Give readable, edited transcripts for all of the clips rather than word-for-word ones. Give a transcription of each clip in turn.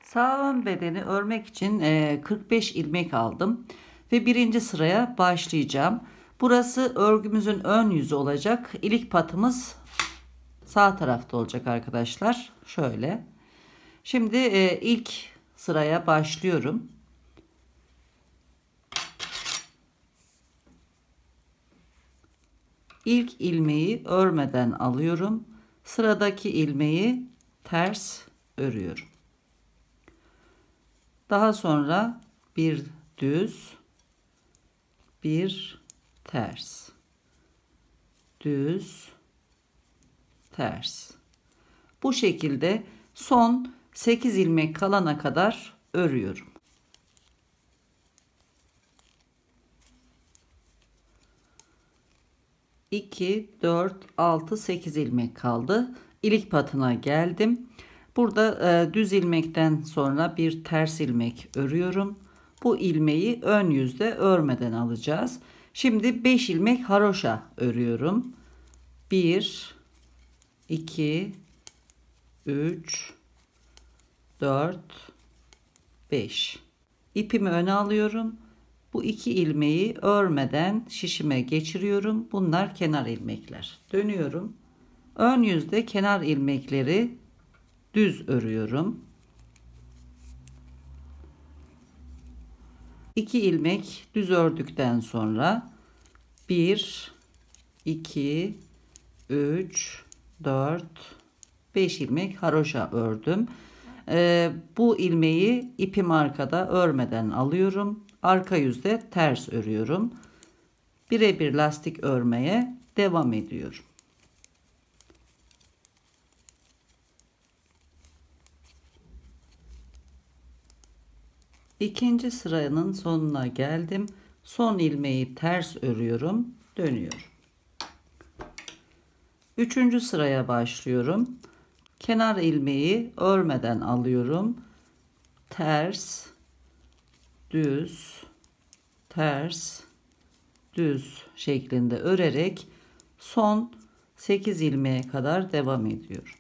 Sağ ön bedeni örmek için 45 ilmek aldım ve birinci sıraya başlayacağım. Burası örgümüzün ön yüzü olacak. İlik patımız sağ tarafta olacak arkadaşlar. Şöyle. Şimdi ilk sıraya başlıyorum. İlk ilmeği örmeden alıyorum. Sıradaki ilmeği ters örüyorum. Daha sonra bir düz, bir ters, düz, ters. Bu şekilde son 8 ilmek kalana kadar örüyorum. İki, 4, 6, 8 ilmek kaldı. İlik patına geldim. Burada düz ilmekten sonra bir ters ilmek örüyorum. Bu ilmeği ön yüzde örmeden alacağız. Şimdi 5 ilmek haroşa örüyorum. 1, 2, 3, 4, 5. İpimi öne alıyorum. Bu iki ilmeği örmeden şişime geçiriyorum. Bunlar kenar ilmekler. Dönüyorum. Ön yüzde kenar ilmekleri düz örüyorum. 2 ilmek düz ördükten sonra 1, 2, 3, 4, 5 ilmek haroşa ördüm. Bu ilmeği ipim arkada örmeden alıyorum. Arka yüzde ters örüyorum. Birebir lastik örmeye devam ediyorum. İkinci sıranın sonuna geldim. Son ilmeği ters örüyorum. Dönüyorum. Üçüncü sıraya başlıyorum. Kenar ilmeği örmeden alıyorum. Ters, düz, ters, düz şeklinde örerek son 8 ilmeğe kadar devam ediyorum.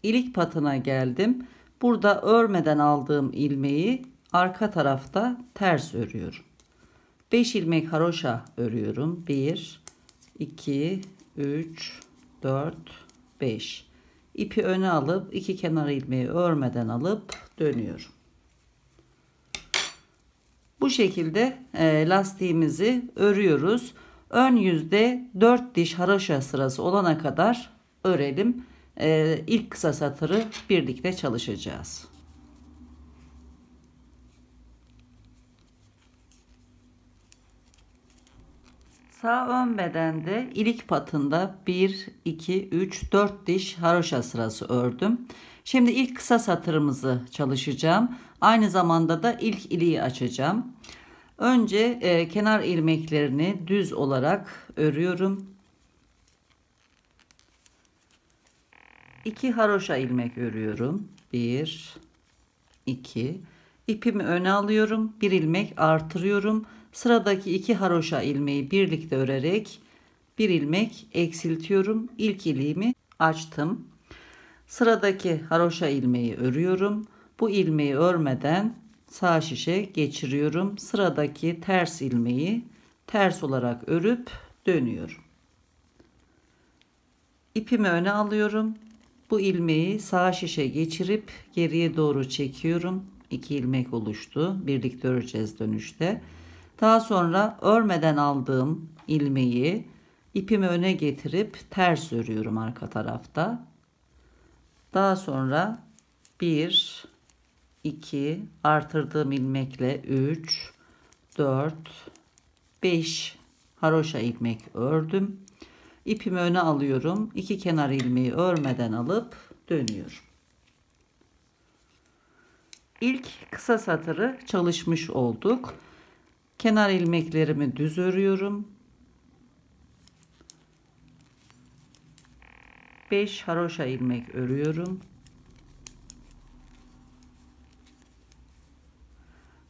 İlik patına geldim. Burada örmeden aldığım ilmeği arka tarafta ters örüyorum. 5 ilmek haroşa örüyorum. 1, 2, 3, 4, 5. İpi öne alıp iki kenar ilmeği örmeden alıp dönüyorum. Bu şekilde lastiğimizi örüyoruz. Ön yüzde 4 diş haroşa sırası olana kadar örelim. İlk kısa satırı birlikte çalışacağız. Sağ ön bedende ilik patında 1, 2, 3, 4 diş haroşa sırası ördüm. Şimdi ilk kısa satırımızı çalışacağım. Aynı zamanda da ilk iliği açacağım. Önce kenar ilmeklerini düz olarak örüyorum. 2 haroşa ilmek örüyorum. 1, 2. İpimi öne alıyorum. 1 ilmek artırıyorum. Sıradaki 2 haroşa ilmeği birlikte örerek 1 ilmek eksiltiyorum. İlk iliğimi açtım. Sıradaki haroşa ilmeği örüyorum. Bu ilmeği örmeden sağ şişe geçiriyorum. Sıradaki ters ilmeği ters olarak örüp dönüyorum. İpimi öne alıyorum. Bu ilmeği sağ şişe geçirip geriye doğru çekiyorum. 2 ilmek oluştu. Birlikte öreceğiz dönüşte. Daha sonra örmeden aldığım ilmeği ipimi öne getirip ters örüyorum arka tarafta. Daha sonra 1, 2 artırdığım ilmekle 3, 4, 5 haroşa ilmek ördüm. İpimi öne alıyorum. 2 kenar ilmeği örmeden alıp dönüyorum. İlk kısa satırı çalışmış olduk. Kenar ilmeklerimi düz örüyorum. 5 haroşa ilmek örüyorum.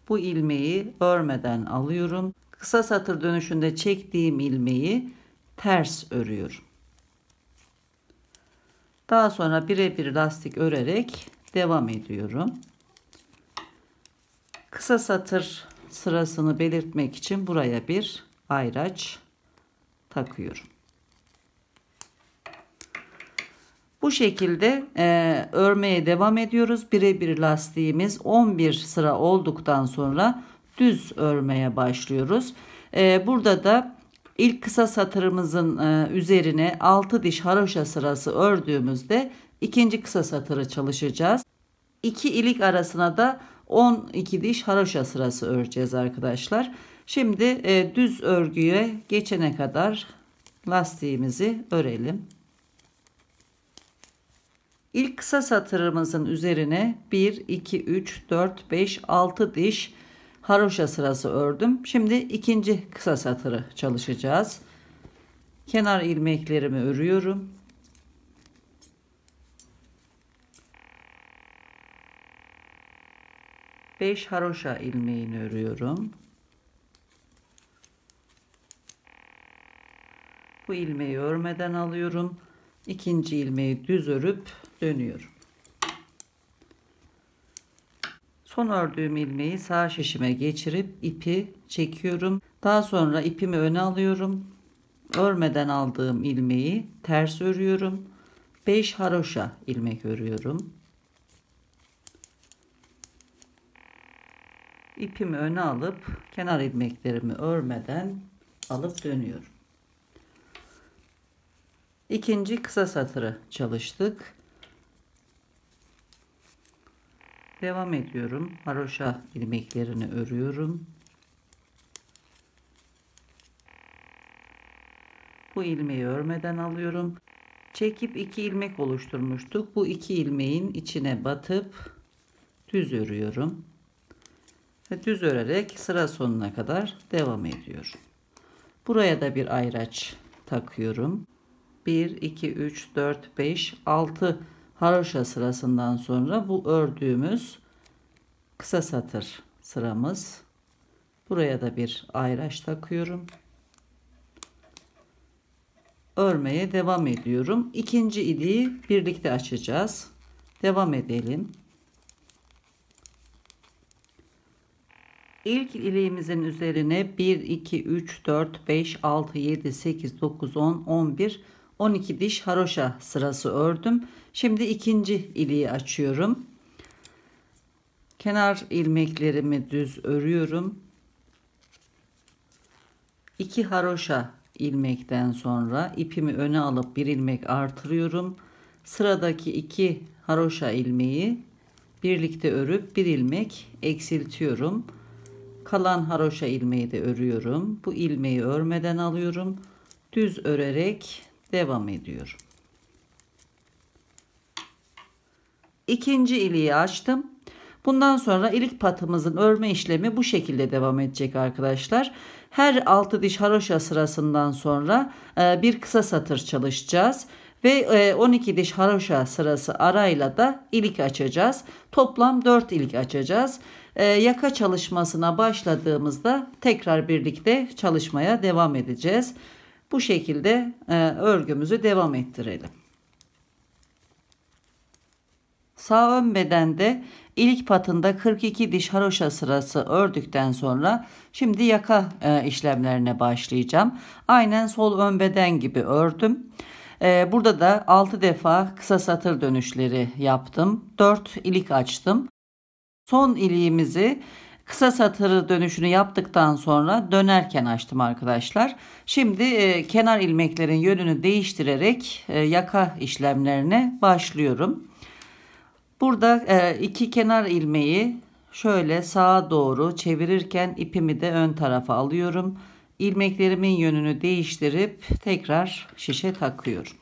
Bu ilmeği örmeden alıyorum. Kısa satır dönüşünde çektiğim ilmeği ters örüyorum. Daha sonra birebir lastik örerek devam ediyorum. Kısa satır sırasını belirtmek için buraya bir ayraç takıyorum. Bu şekilde örmeye devam ediyoruz. Birebir lastiğimiz 11 sıra olduktan sonra düz örmeye başlıyoruz. Burada da ilk kısa satırımızın üzerine 6 diş haroşa sırası ördüğümüzde ikinci kısa satırı çalışacağız. 2 ilik arasına da 12 diş haroşa sırası öreceğiz arkadaşlar. Şimdi düz örgüye geçene kadar lastiğimizi örelim. İlk kısa satırımızın üzerine 1, 2, 3, 4, 5, 6 diş haroşa sırası ördüm. Şimdi ikinci kısa satırı çalışacağız. Kenar ilmeklerimi örüyorum. Beş haroşa ilmeğini örüyorum. Bu ilmeği örmeden alıyorum. İkinci ilmeği düz örüp dönüyorum. Son ördüğüm ilmeği sağ şişime geçirip ipi çekiyorum. Daha sonra ipimi öne alıyorum. Örmeden aldığım ilmeği ters örüyorum. 5 haroşa ilmek örüyorum. İpimi öne alıp kenar ilmeklerimi örmeden alıp dönüyorum. İkinci kısa satırı çalıştık. Devam ediyorum. Haroşa ilmeklerini örüyorum. Bu ilmeği örmeden alıyorum. Çekip 2 ilmek oluşturmuştuk. Bu 2 ilmeğin içine batıp düz örüyorum. Ve düz örerek sıra sonuna kadar devam ediyorum. Buraya da bir ayraç takıyorum. 1, 2, 3, 4, 5, 6 haroşa sırasından sonra bu ördüğümüz kısa satır sıramız. Buraya da bir ayraç takıyorum. Örmeye devam ediyorum. İkinci iliği birlikte açacağız. Devam edelim. İlk iliğimizin üzerine 1, 2, 3, 4, 5, 6, 7, 8, 9, 10, 11, 12 diş haroşa sırası ördüm. Şimdi ikinci iliği açıyorum. Kenar ilmeklerimi düz örüyorum. 2 haroşa ilmekten sonra ipimi öne alıp bir ilmek artırıyorum. Sıradaki 2 haroşa ilmeği birlikte örüp bir ilmek eksiltiyorum. Kalan haroşa ilmeği de örüyorum. Bu ilmeği örmeden alıyorum. Düz örerek devam ediyorum. İkinci iliği açtım. Bundan sonra ilik patımızın örme işlemi bu şekilde devam edecek arkadaşlar. Her 6 diş haroşa sırasından sonra bir kısa satır çalışacağız. Ve 12 diş haroşa sırası arayla da ilik açacağız. Toplam 4 ilik açacağız. Yaka çalışmasına başladığımızda tekrar birlikte çalışmaya devam edeceğiz. Bu şekilde örgümüzü devam ettirelim. Sağ ön bedende ilik patında 42 diş haroşa sırası ördükten sonra şimdi yaka işlemlerine başlayacağım. Aynen sol ön beden gibi ördüm. Burada da 6 defa kısa satır dönüşleri yaptım. 4 ilik açtım. Son iliğimizi kısa satır dönüşünü yaptıktan sonra dönerken açtım arkadaşlar. Şimdi kenar ilmeklerin yönünü değiştirerek yaka işlemlerine başlıyorum. Burada 2 kenar ilmeği şöyle sağa doğru çevirirken ipimi de ön tarafa alıyorum. İlmeklerimin yönünü değiştirip tekrar şişe takıyorum.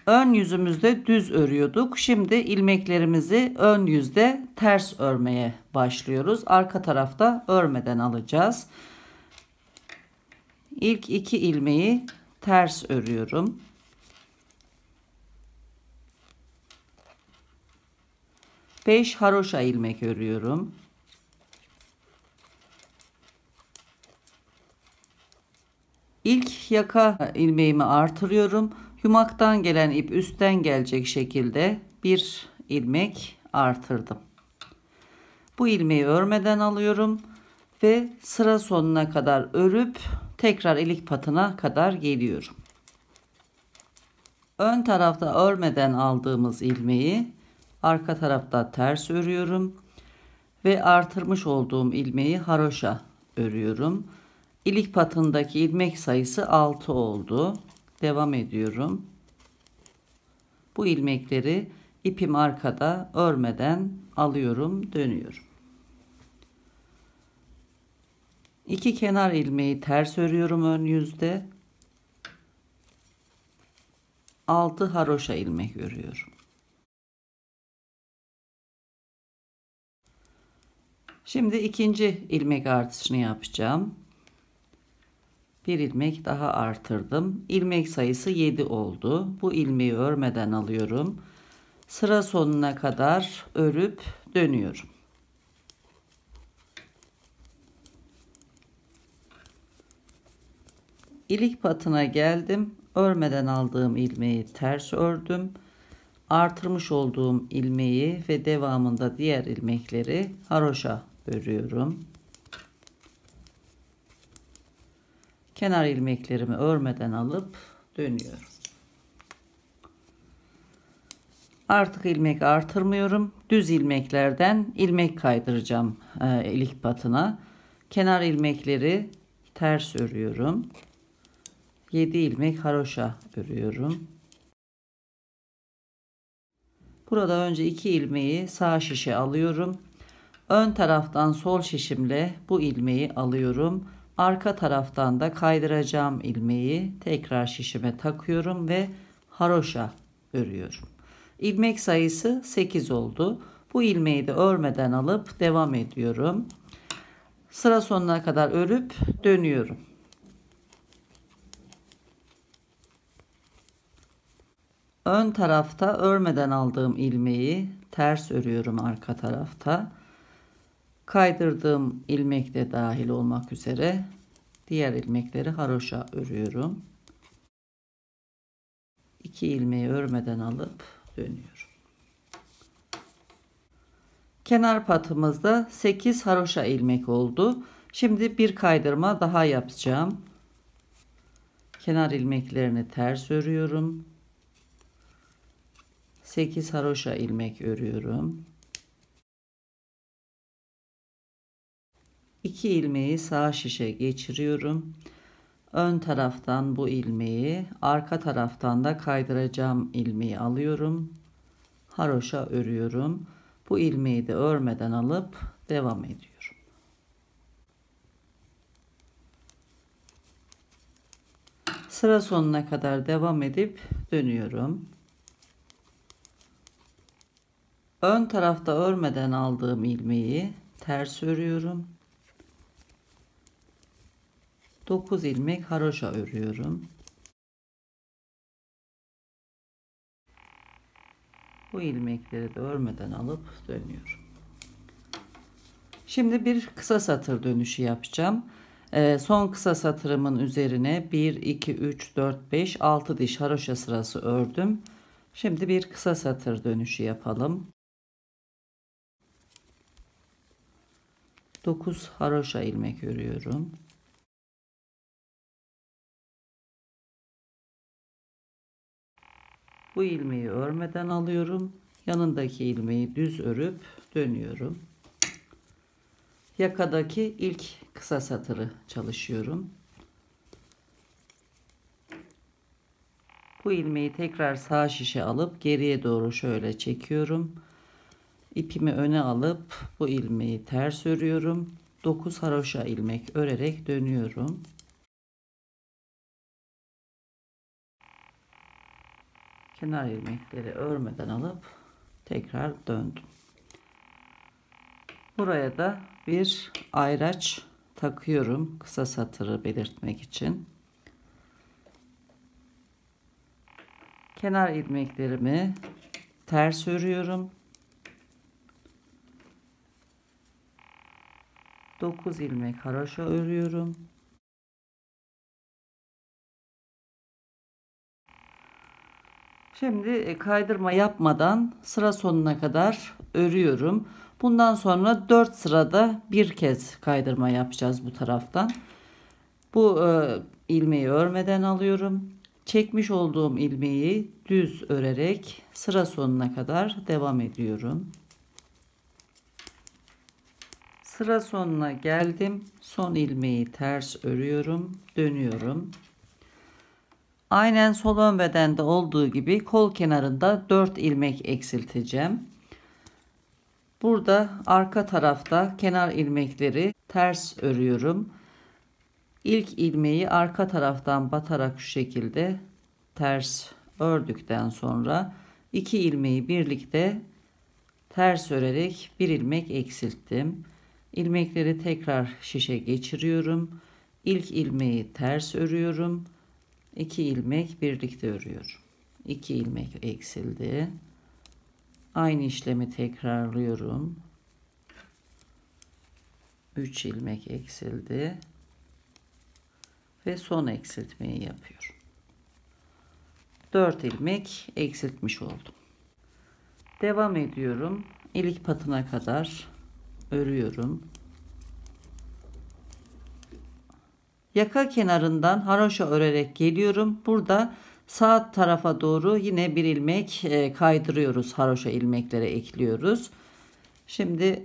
Ön yüzümüzde düz örüyorduk. Şimdi ilmeklerimizi ön yüzde ters örmeye başlıyoruz. Arka tarafta örmeden alacağız. İlk 2 ilmeği ters örüyorum. Beş haroşa ilmek örüyorum. İlk yaka ilmeğimi artırıyorum. Yumaktan gelen ip üstten gelecek şekilde bir ilmek artırdım. Bu ilmeği örmeden alıyorum ve sıra sonuna kadar örüp tekrar ilik patına kadar geliyorum. Ön tarafta örmeden aldığımız ilmeği arka tarafta ters örüyorum ve artırmış olduğum ilmeği haroşa örüyorum. İlik patındaki ilmek sayısı 6 oldu. Devam ediyorum. Bu ilmekleri ipim arkada örmeden alıyorum, dönüyorum. 2 kenar ilmeği ters örüyorum ön yüzde. 6 haroşa ilmek örüyorum. Şimdi ikinci ilmek artışını yapacağım. Bir ilmek daha artırdım. İlmek sayısı 7 oldu. Bu ilmeği örmeden alıyorum. Sıra sonuna kadar örüp dönüyorum. İlik patına geldim. Örmeden aldığım ilmeği ters ördüm. Artırmış olduğum ilmeği ve devamında diğer ilmekleri haroşa örüyorum. Kenar ilmeklerimi örmeden alıp dönüyorum. Artık ilmek artırmıyorum. Düz ilmeklerden ilmek kaydıracağım ilik patına. Kenar ilmekleri ters örüyorum. 7 ilmek haroşa örüyorum. Burada önce 2 ilmeği sağ şişe alıyorum. Ön taraftan sol şişimle bu ilmeği alıyorum. Arka taraftan da kaydıracağım ilmeği tekrar şişime takıyorum ve haroşa örüyorum. İlmek sayısı 8 oldu. Bu ilmeği de örmeden alıp devam ediyorum. Sıra sonuna kadar örüp dönüyorum. Ön tarafta örmeden aldığım ilmeği ters örüyorum arka tarafta. Kaydırdığım ilmek de dahil olmak üzere diğer ilmekleri haroşa örüyorum. 2 ilmeği örmeden alıp dönüyorum. Kenar patımızda 8 haroşa ilmek oldu. Şimdi bir kaydırma daha yapacağım. Kenar ilmeklerini ters örüyorum. 8 haroşa ilmek örüyorum. 2 ilmeği sağ şişe geçiriyorum. Ön taraftan bu ilmeği, arka taraftan da kaydıracağım ilmeği alıyorum. Haroşa örüyorum. Bu ilmeği de örmeden alıp devam ediyorum. Sıra sonuna kadar devam edip dönüyorum. Ön tarafta örmeden aldığım ilmeği ters örüyorum. 9 ilmek haroşa örüyorum. Bu ilmekleri de örmeden alıp dönüyorum. Şimdi bir kısa satır dönüşü yapacağım. Son kısa satırımın üzerine 1, 2, 3, 4, 5, 6 diş haroşa sırası ördüm. Şimdi bir kısa satır dönüşü yapalım. 9 haroşa ilmek örüyorum. Bu ilmeği örmeden alıyorum. Yanındaki ilmeği düz örüp dönüyorum. Yakadaki ilk kısa satırı çalışıyorum. Bu ilmeği tekrar sağ şişe alıp geriye doğru şöyle çekiyorum. İpimi öne alıp bu ilmeği ters örüyorum. 9 haroşa ilmek örerek dönüyorum. Kenar ilmekleri örmeden alıp tekrar döndüm. Buraya da bir ayraç takıyorum kısa satırı belirtmek için. Kenar ilmeklerimi ters örüyorum. 9 ilmek haroşa örüyorum. Şimdi kaydırma yapmadan sıra sonuna kadar örüyorum. Bundan sonra 4 sırada bir kez kaydırma yapacağız bu taraftan. Bu ilmeği örmeden alıyorum. Çekmiş olduğum ilmeği düz örerek sıra sonuna kadar devam ediyorum. Sıra sonuna geldim. Son ilmeği ters örüyorum. Dönüyorum. Aynen sol ön bedende olduğu gibi kol kenarında 4 ilmek eksilteceğim. Burada arka tarafta kenar ilmekleri ters örüyorum. İlk ilmeği arka taraftan batarak şu şekilde ters ördükten sonra 2 ilmeği birlikte ters örerek bir ilmek eksilttim. İlmekleri tekrar şişe geçiriyorum. İlk ilmeği ters örüyorum. 2 ilmek birlikte örüyorum. 2 ilmek eksildi. Aynı işlemi tekrarlıyorum. 3 ilmek eksildi. Ve son eksiltmeyi yapıyorum. 4 ilmek eksiltmiş oldum. Devam ediyorum. İlik patına kadar örüyorum. Yaka kenarından haroşa örerek geliyorum. Burada sağ tarafa doğru yine bir ilmek kaydırıyoruz. Haroşa ilmekleri ekliyoruz. Şimdi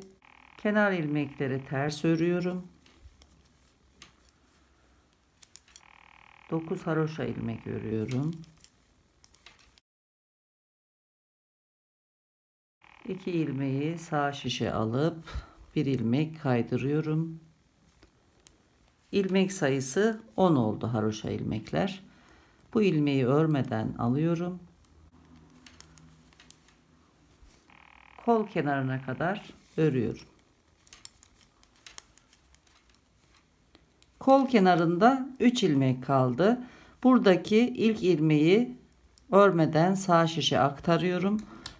kenar ilmekleri ters örüyorum. 9 haroşa ilmek örüyorum. 2 ilmeği sağ şişe alıp bir ilmek kaydırıyorum. İlmek sayısı 10 oldu haroşa ilmekler. Bu ilmeği örmeden alıyorum. Kol kenarına kadar örüyorum. Kol kenarında 3 ilmek kaldı. Buradaki ilk ilmeği örmeden sağ şişe aktarıyorum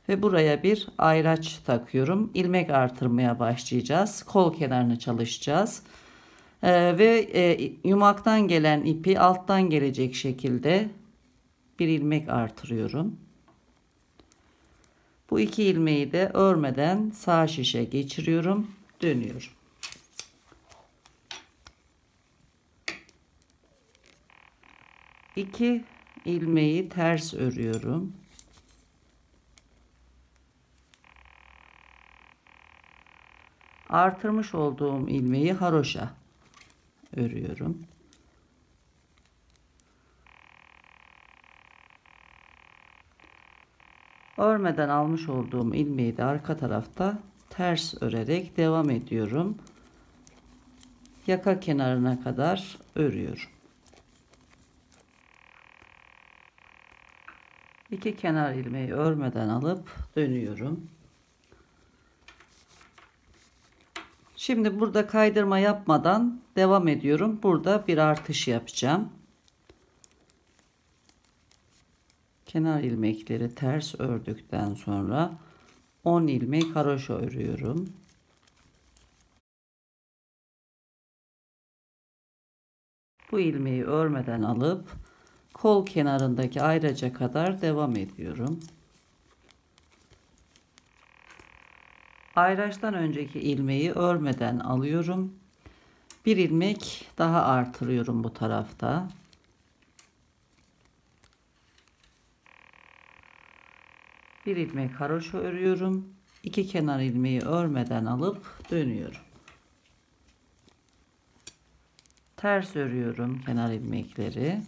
ve buraya bir ayraç takıyorum. İlmek artırmaya başlayacağız. Kol kenarını çalışacağız. Yumaktan gelen ipi alttan gelecek şekilde bir ilmek artırıyorum. Bu 2 ilmeği de örmeden sağ şişe geçiriyorum. Dönüyorum. İki ilmeği ters örüyorum. Artırmış olduğum ilmeği haroşa örüyorum. Örmeden almış olduğum ilmeği de arka tarafta ters örerek devam ediyorum. Yaka kenarına kadar örüyorum. İki kenar ilmeği örmeden alıp dönüyorum. Şimdi burada kaydırma yapmadan devam ediyorum. Burada bir artış yapacağım. Kenar ilmekleri ters ördükten sonra 10 ilmek haroşa örüyorum. Bu ilmeği örmeden alıp kol kenarındaki ayraca kadar devam ediyorum. Ayraçtan önceki ilmeği örmeden alıyorum. Bir ilmek daha artırıyorum bu tarafta. Bir ilmek haroşa örüyorum. İki kenar ilmeği örmeden alıp dönüyorum. Ters örüyorum kenar ilmekleri.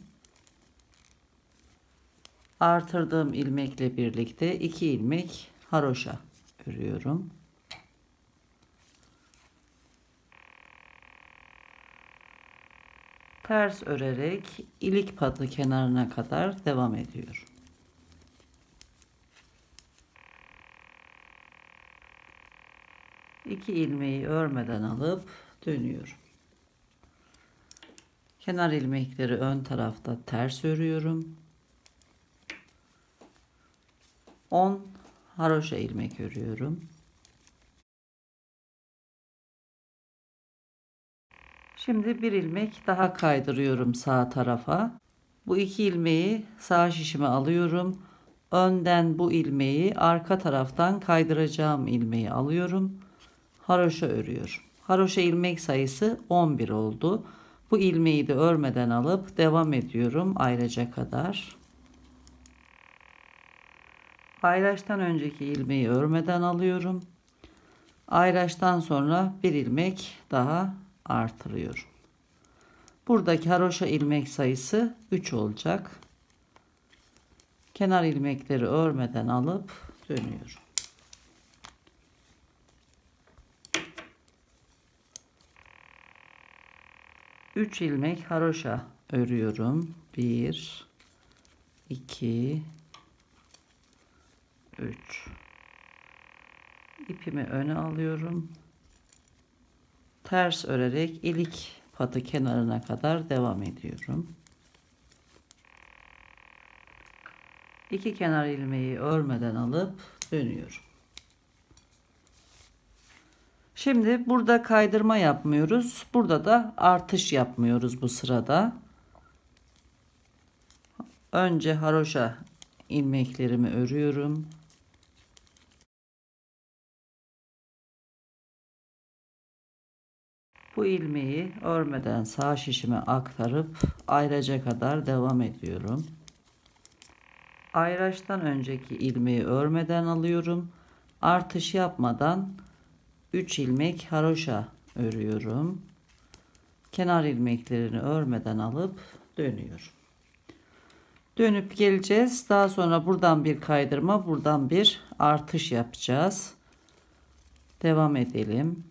Artırdığım ilmekle birlikte 2 ilmek haroşa örüyorum. Ters örerek ilik patı kenarına kadar devam ediyorum. İki ilmeği örmeden alıp dönüyorum. Kenar ilmekleri ön tarafta ters örüyorum. 10 haroşa ilmek örüyorum. Şimdi bir ilmek daha kaydırıyorum sağ tarafa. Bu iki ilmeği sağ şişime alıyorum. önden bu ilmeği arka taraftan kaydıracağım ilmeği alıyorum. Haroşa örüyorum. Haroşa ilmek sayısı 11 oldu. Bu ilmeği de örmeden alıp devam ediyorum ayraca kadar. Ayraçtan önceki ilmeği örmeden alıyorum. Ayraçtan sonra bir ilmek daha artırıyorum. Buradaki haroşa ilmek sayısı 3 olacak. Kenar ilmekleri örmeden alıp dönüyorum. Üç ilmek haroşa örüyorum. 1 2 3. İpimi öne alıyorum. Ters örerek ilik patı kenarına kadar devam ediyorum. İki kenar ilmeği örmeden alıp dönüyorum. Şimdi burada kaydırma yapmıyoruz. Burada da artış yapmıyoruz bu sırada. Önce haroşa ilmeklerimi örüyorum. Bu ilmeği örmeden sağ şişime aktarıp ayraca kadar devam ediyorum. Ayraçtan önceki ilmeği örmeden alıyorum. Artış yapmadan 3 ilmek haroşa örüyorum. Kenar ilmeklerini örmeden alıp dönüyorum. Dönüp geleceğiz. Daha sonra buradan bir kaydırma, buradan bir artış yapacağız. Devam edelim.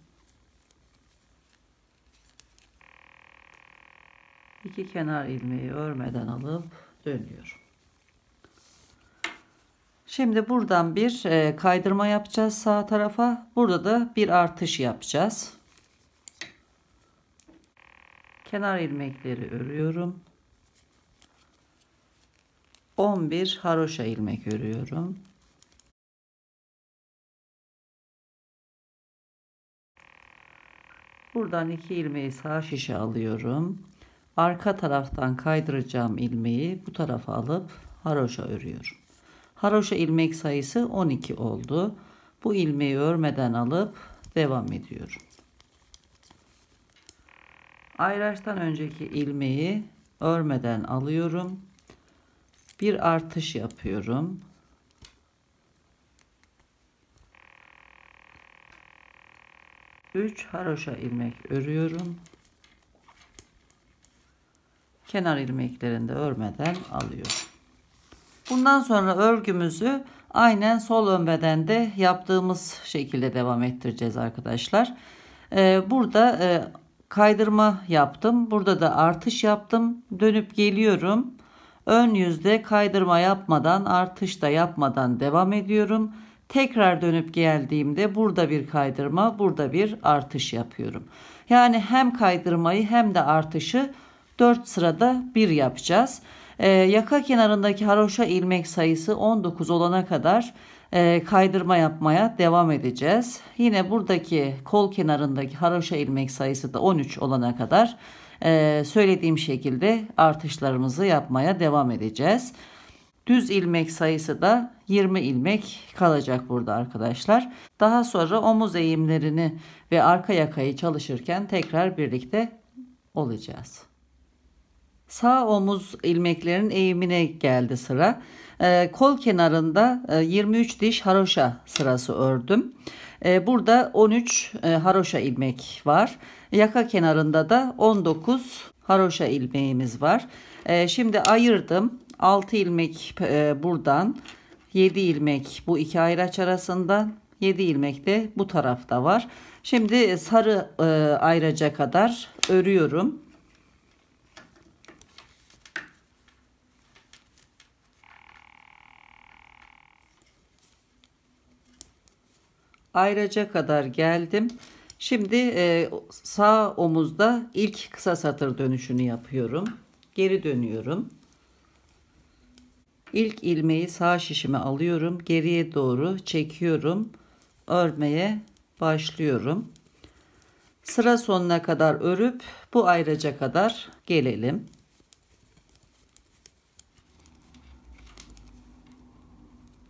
İki kenar ilmeği örmeden alıp dönüyorum. Şimdi buradan bir kaydırma yapacağız sağ tarafa. Burada da bir artış yapacağız. Kenar ilmekleri örüyorum. 11 haroşa ilmek örüyorum. Buradan 2 ilmeği sağ şişe alıyorum. Arka taraftan kaydıracağım ilmeği bu tarafa alıp haroşa örüyorum. Haroşa ilmek sayısı 12 oldu. Bu ilmeği örmeden alıp devam ediyorum. Ayraçtan önceki ilmeği örmeden alıyorum. Bir artış yapıyorum. Üç haroşa ilmek örüyorum. Kenar ilmeklerini de örmeden alıyorum. Bundan sonra örgümüzü aynen sol ön bedende yaptığımız şekilde devam ettireceğiz arkadaşlar. Burada kaydırma yaptım. Burada da artış yaptım. Dönüp geliyorum. Ön yüzde kaydırma yapmadan, artış da yapmadan devam ediyorum. Tekrar dönüp geldiğimde burada bir kaydırma, burada bir artış yapıyorum. Yani hem kaydırmayı hem de artışı 4 sırada bir yapacağız. Yaka kenarındaki haroşa ilmek sayısı 19 olana kadar kaydırma yapmaya devam edeceğiz. Yine buradaki kol kenarındaki haroşa ilmek sayısı da 13 olana kadar söylediğim şekilde artışlarımızı yapmaya devam edeceğiz. Düz ilmek sayısı da 20 ilmek kalacak burada arkadaşlar. Daha sonra omuz eğimlerini ve arka yakayı çalışırken tekrar birlikte olacağız. Sağ omuz ilmeklerin eğimine geldi sıra. Kol kenarında 23 diş haroşa sırası ördüm. Burada 13 haroşa ilmek var. Yaka kenarında da 19 haroşa ilmeğimiz var. Şimdi ayırdım. 6 ilmek buradan, 7 ilmek bu iki ayraç arasında, 7 ilmek de bu tarafta var. Şimdi sarı ayraca kadar örüyorum. Ayraca kadar geldim. Şimdi sağ omuzda ilk kısa satır dönüşünü yapıyorum. Geri dönüyorum. İlk ilmeği sağ şişime alıyorum. Geriye doğru çekiyorum. Örmeye başlıyorum. Sıra sonuna kadar örüp bu ayraca kadar gelelim.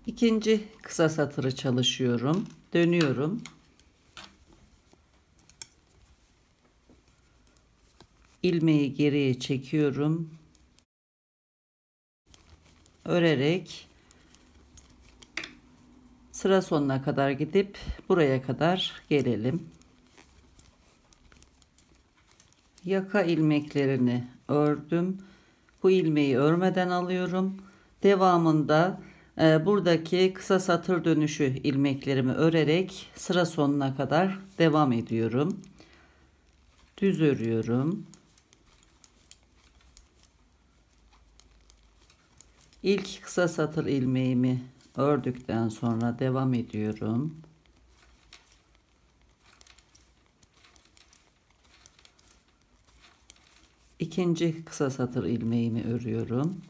İkinci kısa satırı çalışıyorum. Dönüyorum. İlmeği geriye çekiyorum. Örerek sıra sonuna kadar gidip buraya kadar gelelim. Yaka ilmeklerini ördüm. Bu ilmeği örmeden alıyorum. Devamında buradaki kısa satır dönüşü ilmeklerimi örerek sıra sonuna kadar devam ediyorum. Düz örüyorum. İlk kısa satır ilmeğimi ördükten sonra devam ediyorum. İkinci kısa satır ilmeğimi örüyorum.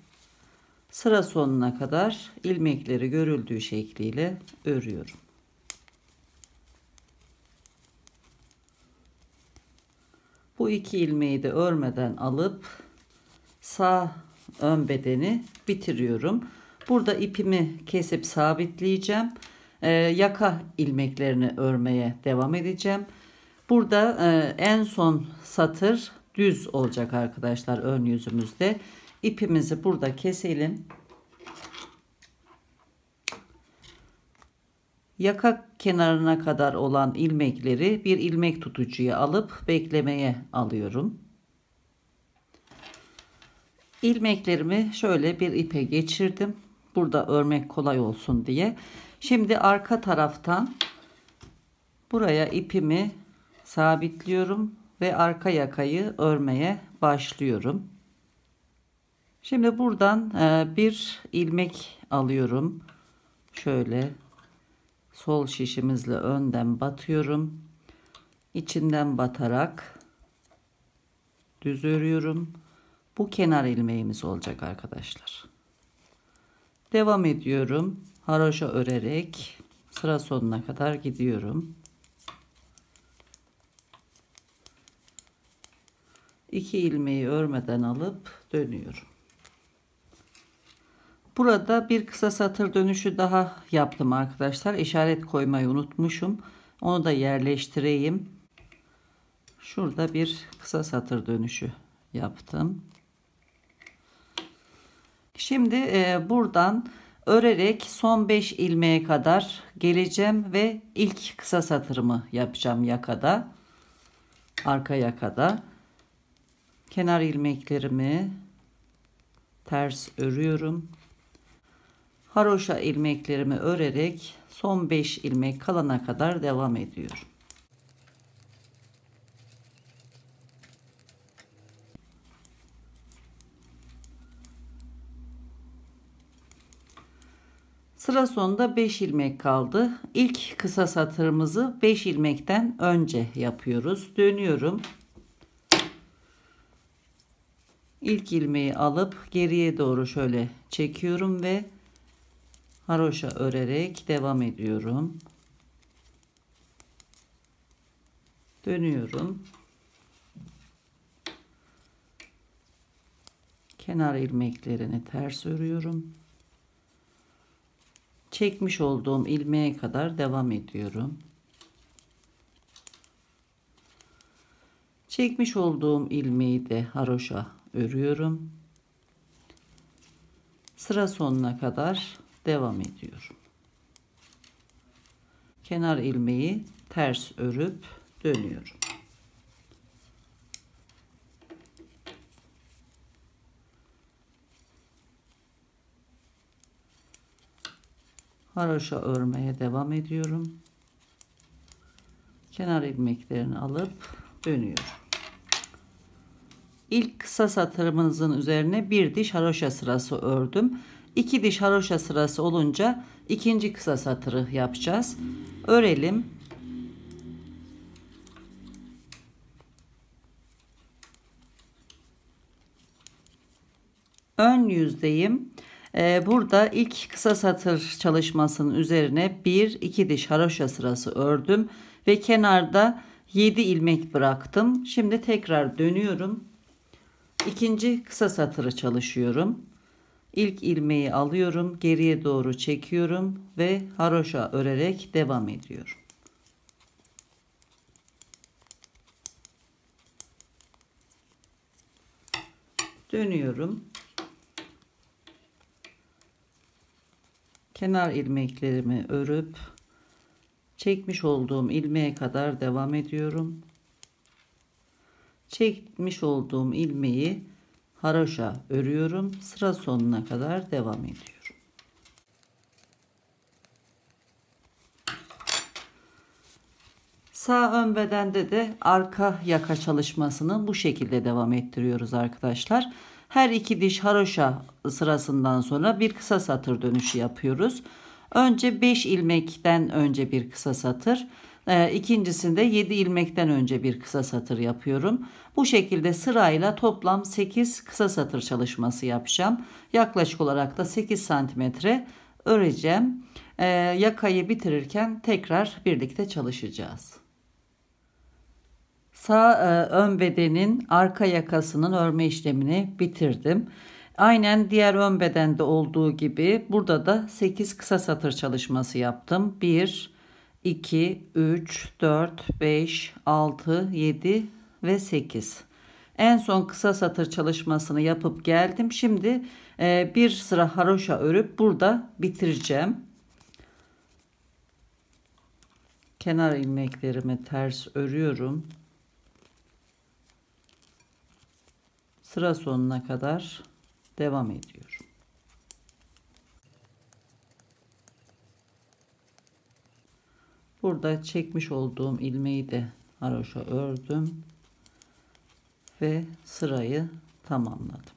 Sıra sonuna kadar ilmekleri görüldüğü şekliyle örüyorum. Bu iki ilmeği de örmeden alıp sağ ön bedeni bitiriyorum. Burada ipimi kesip sabitleyeceğim. Yaka ilmeklerini örmeye devam edeceğim. Burada en son satır düz olacak arkadaşlar ön yüzümüzde. İpimizi burada keselim. Yaka kenarına kadar olan ilmekleri bir ilmek tutucuya alıp beklemeye alıyorum. İlmeklerimi şöyle bir ipe geçirdim. Burada örmek kolay olsun diye. Şimdi arka taraftan buraya ipimi sabitliyorum ve arka yakayı örmeye başlıyorum. Şimdi buradan bir ilmek alıyorum. Şöyle sol şişimizle önden batıyorum. İçinden batarak düz örüyorum. Bu kenar ilmeğimiz olacak arkadaşlar. Devam ediyorum. Haroşa örerek sıra sonuna kadar gidiyorum. 2 ilmeği örmeden alıp dönüyorum. Burada bir kısa satır dönüşü daha yaptım arkadaşlar. İşaret koymayı unutmuşum. Onu da yerleştireyim. Şurada bir kısa satır dönüşü yaptım. Şimdi buradan örerek son 5 ilmeğe kadar geleceğim ve ilk kısa satırımı yapacağım yakada. Arka yakada. Kenar ilmeklerimi ters örüyorum. Haroşa ilmeklerimi örerek son 5 ilmek kalana kadar devam ediyorum. Sıra sonunda 5 ilmek kaldı. İlk kısa satırımızı 5 ilmekten önce yapıyoruz. Dönüyorum. İlk ilmeği alıp geriye doğru şöyle çekiyorum ve haroşa örerek devam ediyorum. Dönüyorum. Kenar ilmeklerini ters örüyorum. Çekmiş olduğum ilmeğe kadar devam ediyorum. Çekmiş olduğum ilmeği de haroşa örüyorum. Sıra sonuna kadar devam ediyorum. Kenar ilmeği ters örüp dönüyorum. Haroşa örmeye devam ediyorum. Kenar ilmeklerini alıp dönüyorum. İlk kısa satırımızın üzerine bir diş haroşa sırası ördüm. 2 diş haroşa sırası olunca ikinci kısa satırı yapacağız. Örelim. Ön yüzdeyim. Burada ilk kısa satır çalışmasının üzerine 1-2 diş haroşa sırası ördüm ve kenarda 7 ilmek bıraktım. Şimdi tekrar dönüyorum. İkinci kısa satırı çalışıyorum. İlk ilmeği alıyorum, geriye doğru çekiyorum ve haroşa örerek devam ediyorum. Dönüyorum. Kenar ilmeklerimi örüp çekmiş olduğum ilmeğe kadar devam ediyorum. Çekmiş olduğum ilmeği haroşa örüyorum. Sıra sonuna kadar devam ediyorum. Sağ ön bedende de arka yaka çalışmasını bu şekilde devam ettiriyoruz arkadaşlar. Her iki diş haroşa sırasından sonra bir kısa satır dönüşü yapıyoruz. Önce 5 ilmekten önce bir kısa satır, ikincisinde 7 ilmekten önce bir kısa satır yapıyorum. Bu şekilde sırayla toplam 8 kısa satır çalışması yapacağım. Yaklaşık olarak da 8 santimetre öreceğim. Yakayı bitirirken tekrar birlikte çalışacağız. Sağ ön bedenin arka yakasının örme işlemini bitirdim. Aynen diğer ön bedende olduğu gibi burada da 8 kısa satır çalışması yaptım. 1, 2, 3, 4, 5, 6, 7 ve 8. En son kısa satır çalışmasını yapıp geldim. Şimdi bir sıra haroşa örüp burada bitireceğim. Kenar ilmeklerimi ters örüyorum. Sıra sonuna kadar devam ediyorum. Burada çekmiş olduğum ilmeği de haroşa ördüm ve sırayı tamamladım.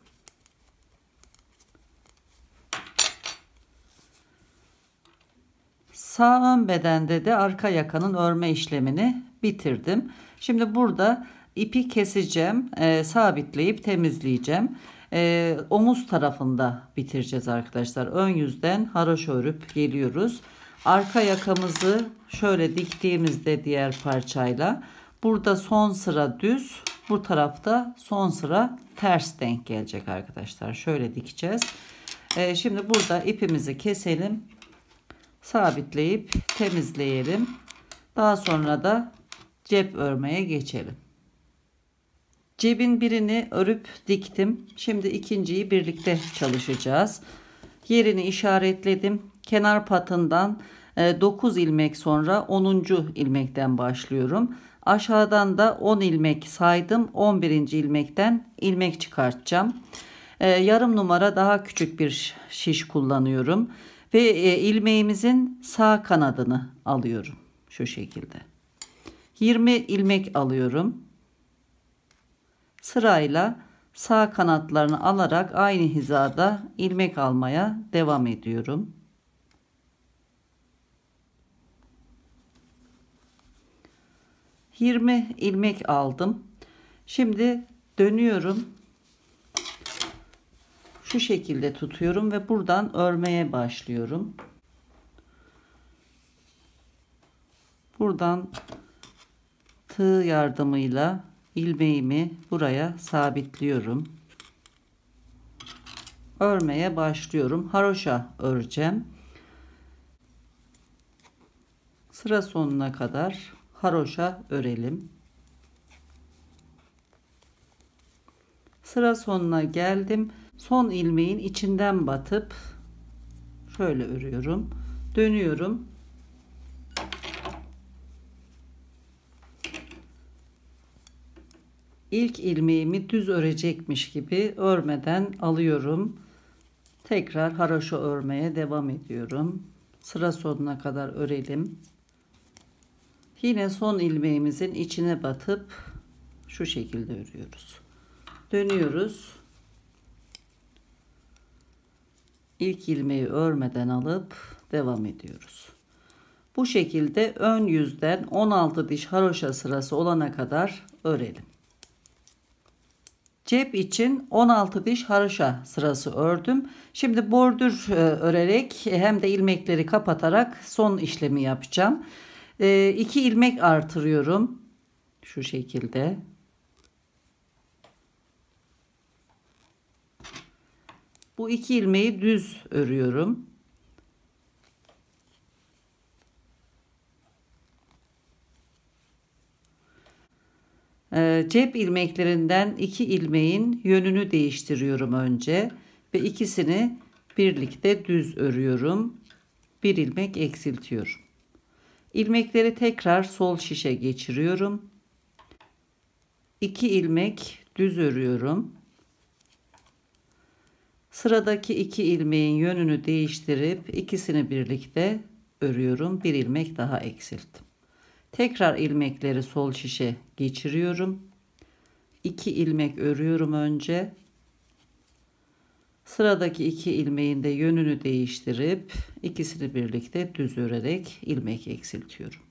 Sağ ön bedende de arka yakanın örme işlemini bitirdim. Şimdi burada ipi keseceğim, sabitleyip temizleyeceğim. Omuz tarafında bitireceğiz arkadaşlar. Ön yüzden haroşa örüp geliyoruz. Arka yakamızı şöyle diktiğimizde diğer parçayla burada son sıra düz, bu tarafta son sıra ters denk gelecek arkadaşlar. Şöyle dikeceğiz. Şimdi burada ipimizi keselim, sabitleyip temizleyelim. Daha sonra da cep örmeye geçelim. Cebin birini örüp diktim. Şimdi ikinciyi birlikte çalışacağız. Yerini işaretledim. Kenar patından 9 ilmek sonra 10. ilmekten başlıyorum. Aşağıdan da 10 ilmek saydım. 11. ilmekten ilmek çıkartacağım. Yarım numara daha küçük bir şiş kullanıyorum. Ve ilmeğimizin sağ kanadını alıyorum. Şu şekilde. 20 ilmek alıyorum. Sırayla sağ kanatlarını alarak aynı hizada ilmek almaya devam ediyorum. ...20 ilmek aldım. Şimdi dönüyorum. Şu şekilde tutuyorum ve buradan örmeye başlıyorum. Buradan tığ yardımıyla ilmeğimi buraya sabitliyorum. Örmeye başlıyorum. Haroşa öreceğim. Sıra sonuna kadar haroşa örelim. Sıra sonuna geldim. Son ilmeğin içinden batıp şöyle örüyorum. Dönüyorum. İlk ilmeğimi düz örecekmiş gibi örmeden alıyorum. Tekrar haroşa örmeye devam ediyorum. Sıra sonuna kadar örelim. Yine son ilmeğimizin içine batıp şu şekilde örüyoruz. Dönüyoruz. İlk ilmeği örmeden alıp devam ediyoruz. Bu şekilde ön yüzden 16 diş haroşa sırası olana kadar örelim. Cep için 16 diş haroşa sırası ördüm. Şimdi bordür örerek hem de ilmekleri kapatarak son işlemi yapacağım. 2 ilmek artırıyorum. Şu şekilde. Bu 2 ilmeği düz örüyorum. Cep ilmeklerinden 2 ilmeğin yönünü değiştiriyorum önce ve ikisini birlikte düz örüyorum. Bir ilmek eksiltiyorum. İlmekleri tekrar sol şişe geçiriyorum. 2 ilmek düz örüyorum. Sıradaki 2 ilmeğin yönünü değiştirip ikisini birlikte örüyorum. Bir ilmek daha eksilttim. Tekrar ilmekleri sol şişe geçiriyorum. 2 ilmek örüyorum önce. Sıradaki 2 ilmeğin de yönünü değiştirip ikisini birlikte düz örerek ilmek eksiltiyorum.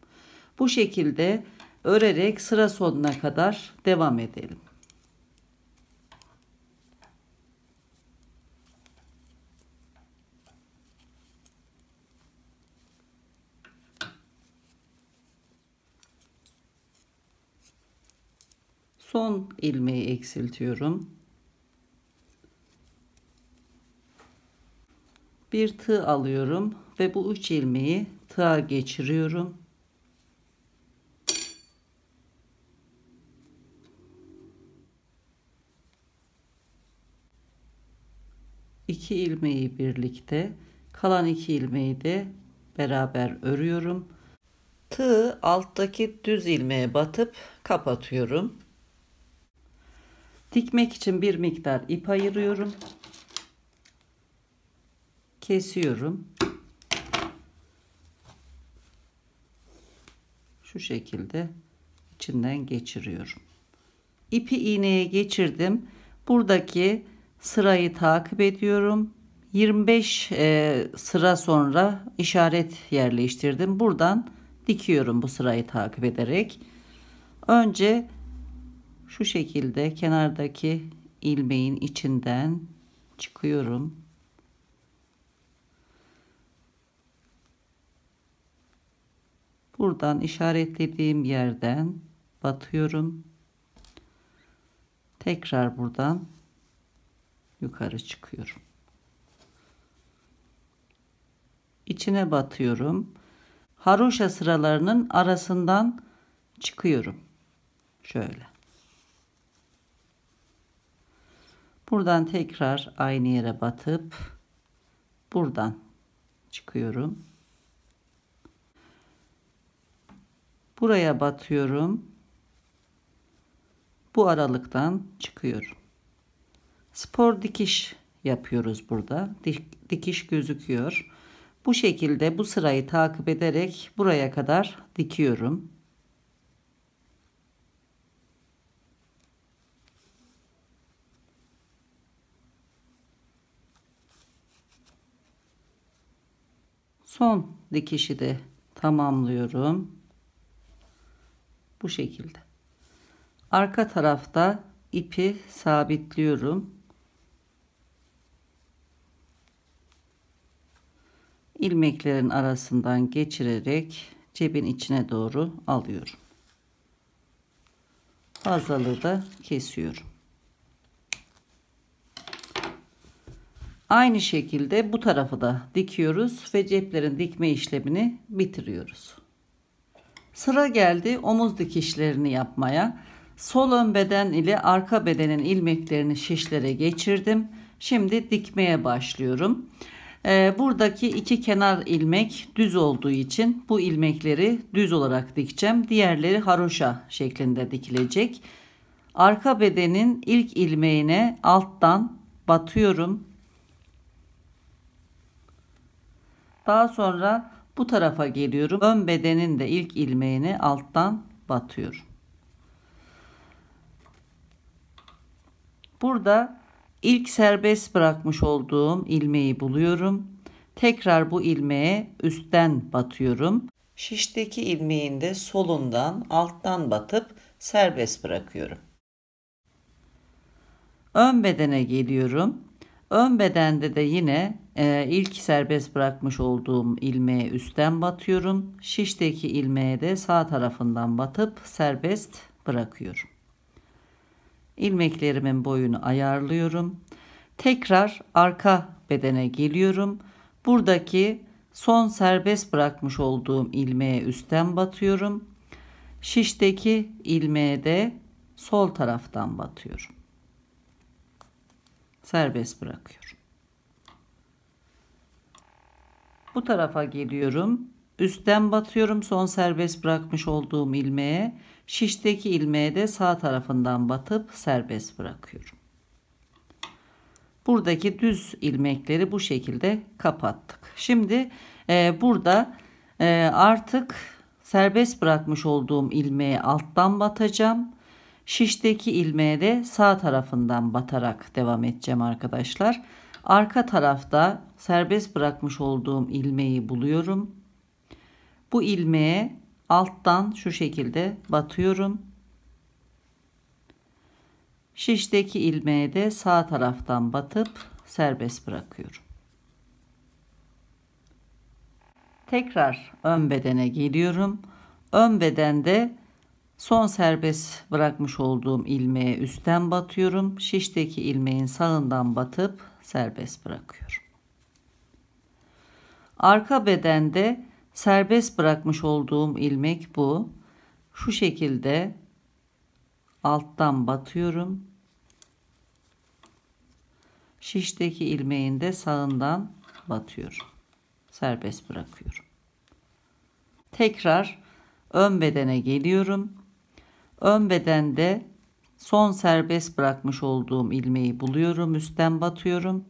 Bu şekilde örerek sıra sonuna kadar devam edelim. Son ilmeği eksiltiyorum. Bir tığ alıyorum ve bu 3 ilmeği tığa geçiriyorum. İki ilmeği birlikte, kalan 2 ilmeği de beraber örüyorum. Tığı alttaki düz ilmeğe batıp kapatıyorum. Dikmek için bir miktar ip ayırıyorum. Kesiyorum. Şu şekilde içinden geçiriyorum. İpi iğneye geçirdim. Buradaki sırayı takip ediyorum. 25 sıra sonra işaret yerleştirdim. Buradan dikiyorum bu sırayı takip ederek. Önce şu şekilde kenardaki ilmeğin içinden çıkıyorum. Buradan işaretlediğim yerden batıyorum. Tekrar buradan yukarı çıkıyorum. İçine batıyorum. Haroşa sıralarının arasından çıkıyorum. Şöyle. Buradan tekrar aynı yere batıp buradan çıkıyorum. Buraya batıyorum. Bu aralıktan çıkıyorum. Spor dikiş yapıyoruz burada. Dikiş gözüküyor. Bu şekilde bu sırayı takip ederek buraya kadar dikiyorum. Son dikişi de tamamlıyorum. Bu şekilde. Arka tarafta ipi sabitliyorum. İlmeklerin arasından geçirerek cebin içine doğru alıyorum. Fazlalığı da kesiyorum. Aynı şekilde bu tarafı da dikiyoruz ve ceplerin dikme işlemini bitiriyoruz. Sıra geldi omuz dikişlerini yapmaya. Sol ön beden ile arka bedenin ilmeklerini şişlere geçirdim. Şimdi dikmeye başlıyorum. Buradaki 2 kenar ilmek düz olduğu için bu ilmekleri düz olarak dikeceğim. Diğerleri haroşa şeklinde dikilecek. Arka bedenin ilk ilmeğine alttan batıyorum. Daha sonra bu tarafa geliyorum. Ön bedenin de ilk ilmeğine alttan batıyorum. Burada ilk serbest bırakmış olduğum ilmeği buluyorum. Tekrar bu ilmeğe üstten batıyorum. Şişteki ilmeğin de solundan alttan batıp serbest bırakıyorum. Ön bedene geliyorum. Ön bedende de yine ilk serbest bırakmış olduğum ilmeğe üstten batıyorum. Şişteki ilmeğe de sağ tarafından batıp serbest bırakıyorum. İlmeklerimin boyunu ayarlıyorum. Tekrar arka bedene geliyorum. Buradaki son serbest bırakmış olduğum ilmeğe üstten batıyorum. Şişteki ilmeğe de sol taraftan batıyorum. Serbest bırakıyorum. Bu tarafa geliyorum. Üstten batıyorum son serbest bırakmış olduğum ilmeğe. Şişteki ilmeğe de sağ tarafından batıp serbest bırakıyorum. Buradaki düz ilmekleri bu şekilde kapattık. Şimdi burada artık serbest bırakmış olduğum ilmeğe alttan batacağım. Şişteki ilmeğe de sağ tarafından batarak devam edeceğim arkadaşlar. Arka tarafta serbest bırakmış olduğum ilmeği buluyorum. Bu ilmeğe alttan şu şekilde batıyorum. Şişteki ilmeğe de sağ taraftan batıp serbest bırakıyorum. Tekrar ön bedene geliyorum. Ön bedende son serbest bırakmış olduğum ilmeğe üstten batıyorum. Şişteki ilmeğin sağından batıp serbest bırakıyorum. Arka bedende serbest bırakmış olduğum ilmek bu. Şu şekilde alttan batıyorum. Şişteki ilmeğin de sağından batıyorum. Serbest bırakıyorum. Tekrar ön bedene geliyorum. Ön bedende son serbest bırakmış olduğum ilmeği buluyorum. Üstten batıyorum.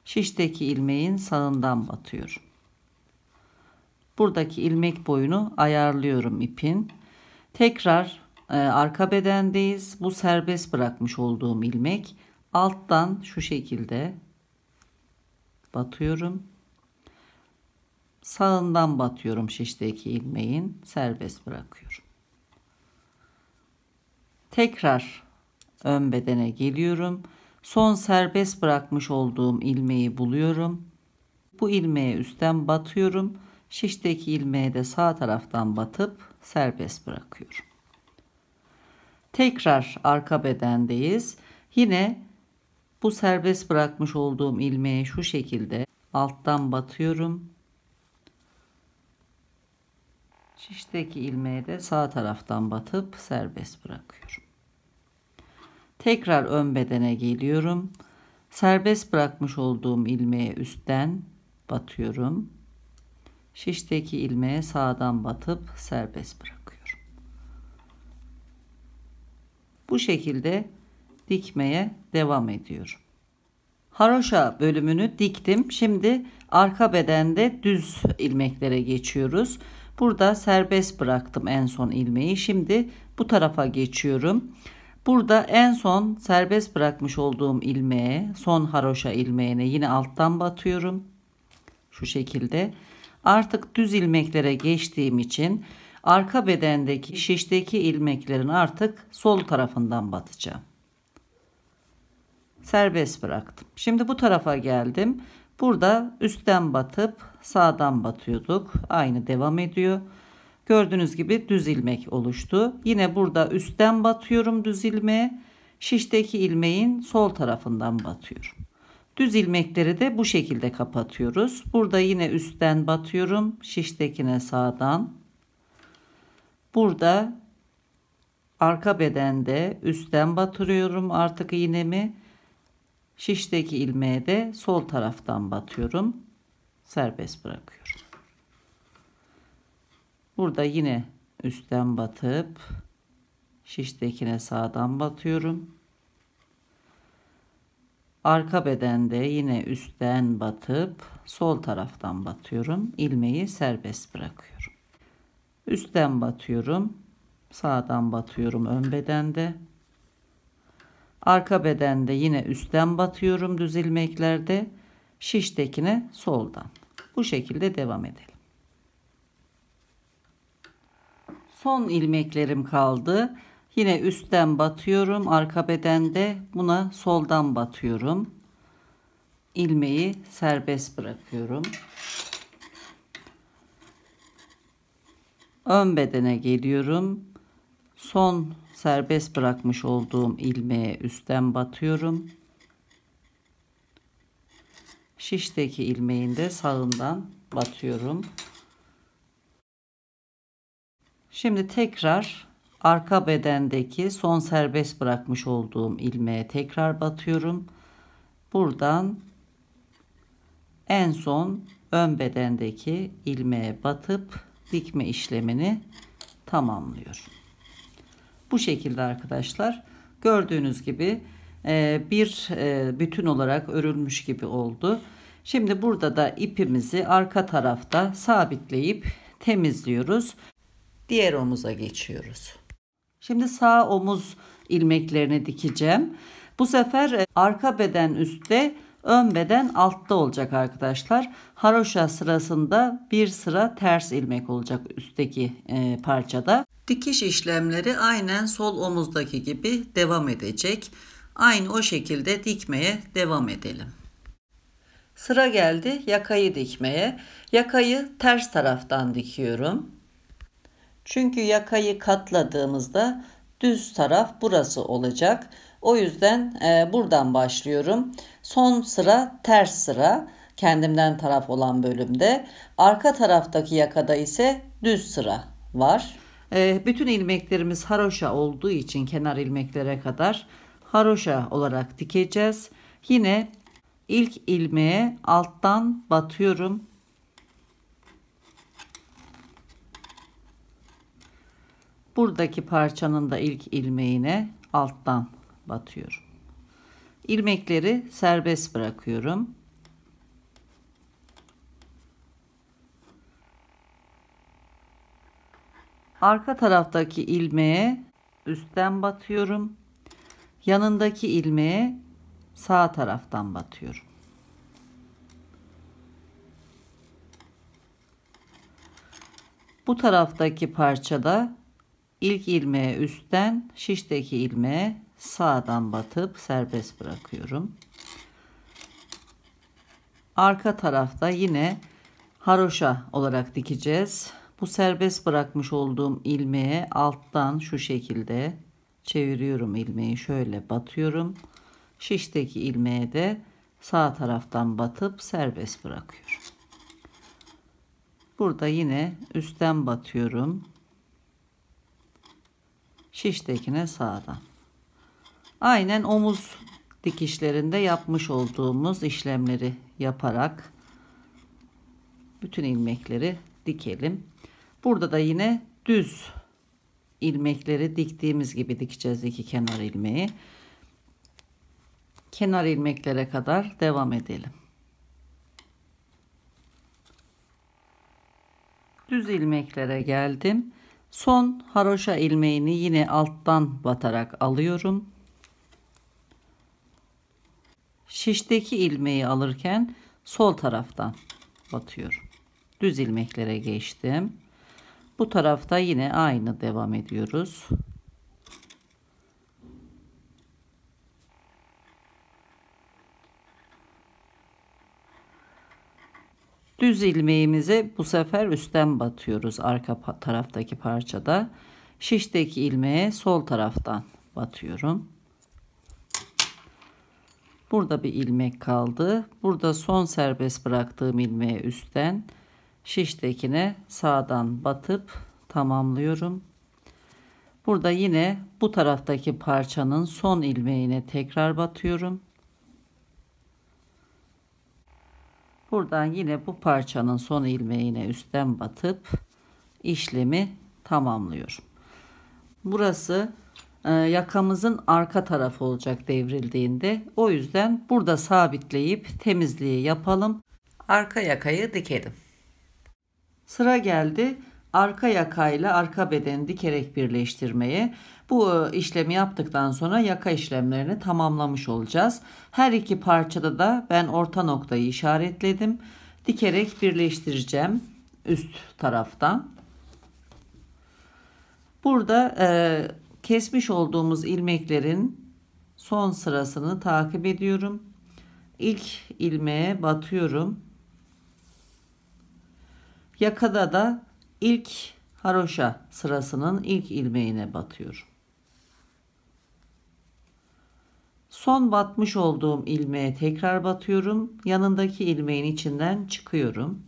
Şişteki ilmeğin sağından batıyorum. Buradaki ilmek boyunu ayarlıyorum ipin. Tekrar arka bedendeyiz. Bu serbest bırakmış olduğum ilmek alttan şu şekilde batıyorum. Sağından batıyorum şişteki ilmeğin, serbest bırakıyorum. Tekrar ön bedene geliyorum. Son serbest bırakmış olduğum ilmeği buluyorum. Bu ilmeğe üstten batıyorum. Şişteki ilmeğe de sağ taraftan batıp serbest bırakıyorum. Tekrar arka bedendeyiz. Yine bu serbest bırakmış olduğum ilmeğe şu şekilde alttan batıyorum. Şişteki ilmeğe de sağ taraftan batıp serbest bırakıyorum. Tekrar ön bedene geliyorum. Serbest bırakmış olduğum ilmeğe üstten batıyorum. Şişteki ilmeğe sağdan batıp serbest bırakıyorum. Bu şekilde dikmeye devam ediyorum. Haroşa bölümünü diktim. Şimdi arka bedende düz ilmeklere geçiyoruz. Burada serbest bıraktım en son ilmeği. Şimdi bu tarafa geçiyorum. Burada en son serbest bırakmış olduğum ilmeğe, son haroşa ilmeğine yine alttan batıyorum. Şu şekilde. Artık düz ilmeklere geçtiğim için arka bedendeki şişteki ilmeklerin artık sol tarafından batacağım. Serbest bıraktım. Şimdi bu tarafa geldim. Burada üstten batıp sağdan batıyorduk. Aynı devam ediyor. Gördüğünüz gibi düz ilmek oluştu. Yine burada üstten batıyorum düz ilmeğe. Şişteki ilmeğin sol tarafından batıyorum. Düz ilmekleri de bu şekilde kapatıyoruz. Burada yine üstten batıyorum. Şiştekine sağdan. Burada arka bedende üstten batırıyorum artık iğnemi. Şişteki ilmeğe de sol taraftan batıyorum. Serbest bırakıyorum. Burada yine üstten batıp şiştekine sağdan batıyorum. Arka bedende yine üstten batıp sol taraftan batıyorum. İlmeği serbest bırakıyorum. Üstten batıyorum. Sağdan batıyorum ön bedende. Arka bedende yine üstten batıyorum düz ilmeklerde. Şiştekine soldan. Bu şekilde devam edelim. Son ilmeklerim kaldı. Yine üstten batıyorum. Arka bedende buna soldan batıyorum. İlmeği serbest bırakıyorum. Ön bedene geliyorum. Son serbest bırakmış olduğum ilmeğe üstten batıyorum. Şişteki ilmeğin de sağından batıyorum. Şimdi tekrar arka bedendeki son serbest bırakmış olduğum ilmeğe tekrar batıyorum. Buradan en son ön bedendeki ilmeğe batıp dikme işlemini tamamlıyorum. Bu şekilde arkadaşlar, gördüğünüz gibi bir bütün olarak örülmüş gibi oldu. Şimdi burada da ipimizi arka tarafta sabitleyip temizliyoruz. Diğer omuza geçiyoruz. Şimdi sağ omuz ilmeklerini dikeceğim. Bu sefer arka beden üstte, ön beden altta olacak arkadaşlar. Haroşa sırasında bir sıra ters ilmek olacak üstteki parçada. Dikiş işlemleri aynen sol omuzdaki gibi devam edecek. Aynı o şekilde dikmeye devam edelim. Sıra geldi yakayı dikmeye. Yakayı ters taraftan dikiyorum. Çünkü yakayı katladığımızda düz taraf burası olacak. O yüzden buradan başlıyorum. Son sıra ters sıra, kendimden taraf olan bölümde. Arka taraftaki yakada ise düz sıra var. Bütün ilmeklerimiz haroşa olduğu için kenar ilmeklere kadar haroşa olarak dikeceğiz. Yine ilk ilmeğe alttan batıyorum. Buradaki parçanın da ilk ilmeğine alttan batıyorum. İlmekleri serbest bırakıyorum. Arka taraftaki ilmeğe üstten batıyorum. Yanındaki ilmeğe sağ taraftan batıyorum. Bu taraftaki parçada İlk ilmeğe üstten, şişteki ilmeğe sağdan batıp serbest bırakıyorum. Arka tarafta yine haroşa olarak dikeceğiz. Bu serbest bırakmış olduğum ilmeğe alttan şu şekilde çeviriyorum, ilmeği şöyle batıyorum. Şişteki ilmeğe de sağ taraftan batıp serbest bırakıyorum. Burada yine üstten batıyorum. Şiştekine sağdan. Aynen omuz dikişlerinde yapmış olduğumuz işlemleri yaparak bütün ilmekleri dikelim. Burada da yine düz ilmekleri diktiğimiz gibi dikeceğiz, iki kenar ilmeği. Kenar ilmeklere kadar devam edelim. Düz ilmeklere geldim. Son haroşa ilmeğini yine alttan batarak alıyorum. Şişteki ilmeği alırken sol taraftan batıyorum. Düz ilmeklere geçtim. Bu tarafta yine aynı devam ediyoruz. Düz ilmeğimizi bu sefer üstten batıyoruz arka taraftaki parçada. Şişteki ilmeğe sol taraftan batıyorum. Burada bir ilmek kaldı. Burada son serbest bıraktığım ilmeğe üstten, şiştekine sağdan batıp tamamlıyorum. Burada yine bu taraftaki parçanın son ilmeğine tekrar batıyorum. Buradan yine bu parçanın son ilmeğine üstten batıp işlemi tamamlıyorum. Burası yakamızın arka tarafı olacak devrildiğinde. O yüzden burada sabitleyip temizliği yapalım. Arka yakayı dikelim. Sıra geldi arka yakayla arka bedeni dikerek birleştirmeye. Bu işlemi yaptıktan sonra yaka işlemlerini tamamlamış olacağız. Her iki parçada da ben orta noktayı işaretledim. Dikerek birleştireceğim üst taraftan. Burada kesmiş olduğumuz ilmeklerin son sırasını takip ediyorum. İlk ilmeğe batıyorum. Yakada da ilk haroşa sırasının ilk ilmeğine batıyorum. Son batmış olduğum ilmeğe tekrar batıyorum. Yanındaki ilmeğin içinden çıkıyorum.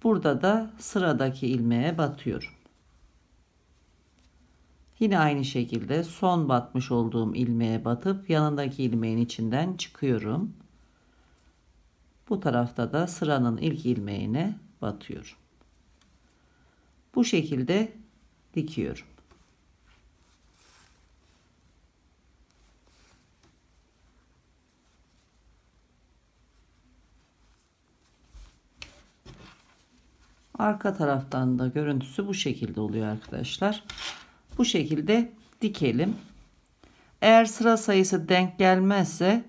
Burada da sıradaki ilmeğe batıyorum. Yine aynı şekilde son batmış olduğum ilmeğe batıp yanındaki ilmeğin içinden çıkıyorum. Bu tarafta da sıranın ilk ilmeğine batıyorum. Bu şekilde dikiyorum. Arka taraftan da görüntüsü bu şekilde oluyor arkadaşlar. Bu şekilde dikelim. Eğer sıra sayısı denk gelmezse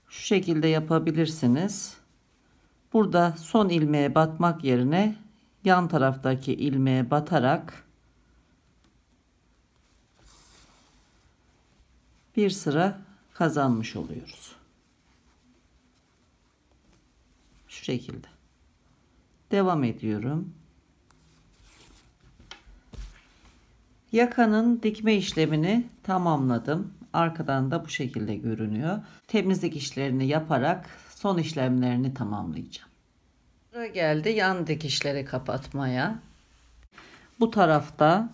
şu şekilde yapabilirsiniz. Burada son ilmeğe batmak yerine yan taraftaki ilmeğe batarak bir sıra kazanmış oluyoruz. Şu şekilde. Devam ediyorum. Yakanın dikme işlemini tamamladım. Arkadan da bu şekilde görünüyor. Temizlik işlerini yaparak son işlemlerini tamamlayacağım. Sıra geldi yan dikişleri kapatmaya. Bu tarafta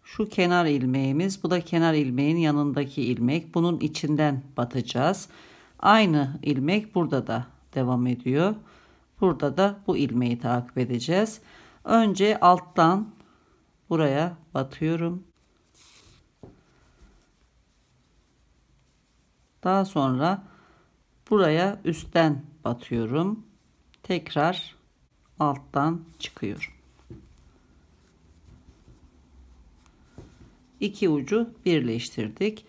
şu kenar ilmeğimiz, bu da kenar ilmeğin yanındaki ilmek. Bunun içinden batacağız. Aynı ilmek burada da devam ediyor. Burada da bu ilmeği takip edeceğiz. Önce alttan buraya batıyorum. Daha sonra buraya üstten batıyorum. Tekrar alttan çıkıyorum. İki ucu birleştirdik.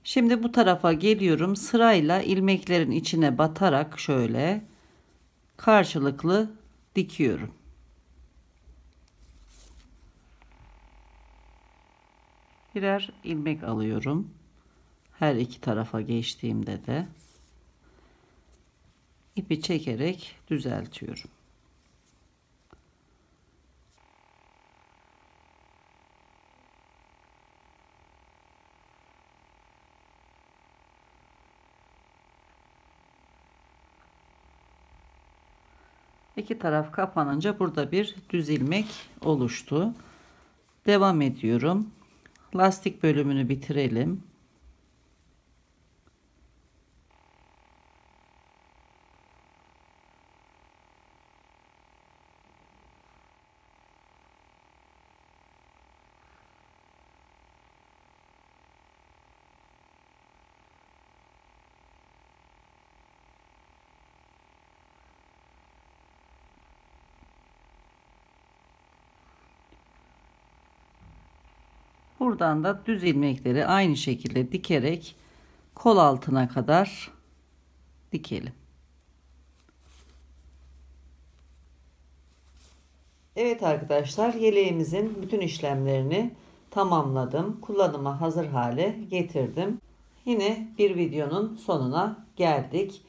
Şimdi bu tarafa geliyorum. Sırayla ilmeklerin içine batarak şöyle karşılıklı dikiyorum. Birer ilmek alıyorum. Her iki tarafa geçtiğimde de ipi çekerek düzeltiyorum. İki taraf kapanınca burada bir düz ilmek oluştu. Devam ediyorum. Lastik bölümünü bitirelim. Buradan da düz ilmekleri aynı şekilde dikerek kol altına kadar dikelim. Evet arkadaşlar, yeleğimizin bütün işlemlerini tamamladım. Kullanıma hazır hale getirdim. Yine bir videonun sonuna geldik.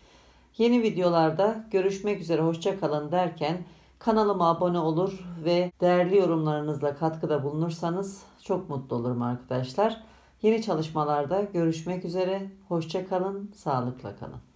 Yeni videolarda görüşmek üzere, hoşça kalın derken kanalıma abone olur ve değerli yorumlarınızla katkıda bulunursanız çok mutlu olurum arkadaşlar. Yeni çalışmalarda görüşmek üzere, hoşça kalın, sağlıkla kalın.